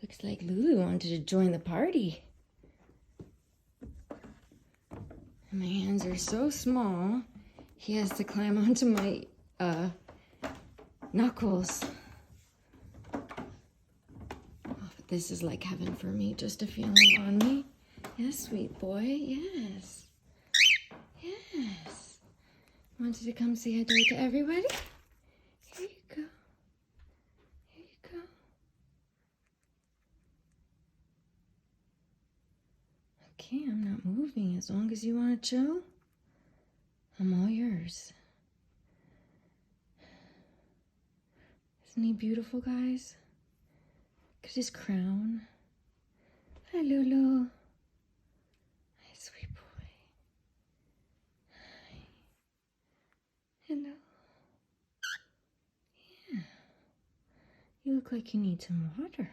Looks like Lulu wanted to join the party. My hands are so small, he has to climb onto my knuckles. Oh, but this is like heaven for me, just to feel him on me. Yes, sweet boy, yes. Yes. Wanted to come say hello to everybody? Here you go. Here you go. Okay, I'm not moving. As long as you want to chill, I'm all yours. Isn't he beautiful, guys? Look at his crown. Hi, Lulu. Hi, sweet boy. Hi. Hello. Yeah. You look like you need some water.